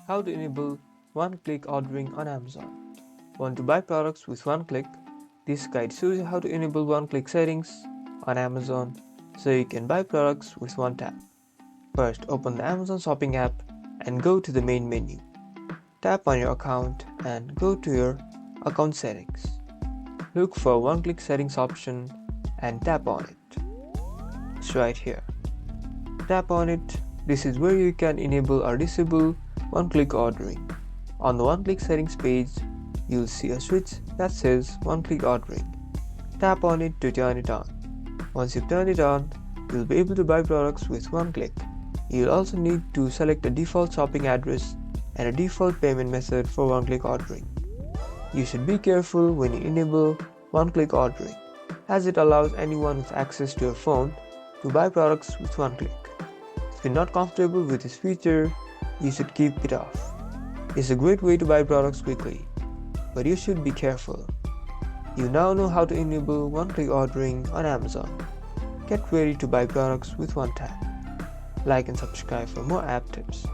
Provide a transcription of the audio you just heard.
How to enable one-click ordering on Amazon. Want to buy products with one click? This guide shows you how to enable one-click settings on Amazon so you can buy products with one tap. First, open the Amazon Shopping app and go to the main menu. Tap on your account and go to your account settings. Look for one-click settings option and tap on it. It's right here. Tap on it. This is where you can enable or disable one-click ordering. On the one-click settings page, you'll see a switch that says one-click ordering. Tap on it to turn it on. Once you've turned it on, you'll be able to buy products with one click. You'll also need to select a default shopping address and a default payment method for one-click ordering. You should be careful when you enable one-click ordering, as it allows anyone with access to your phone to buy products with one click. If you're not comfortable with this feature, you should keep it off. It's a great way to buy products quickly, but you should be careful. You now know how to enable one-click ordering on Amazon. Get ready to buy products with one tap. Like and subscribe for more app tips.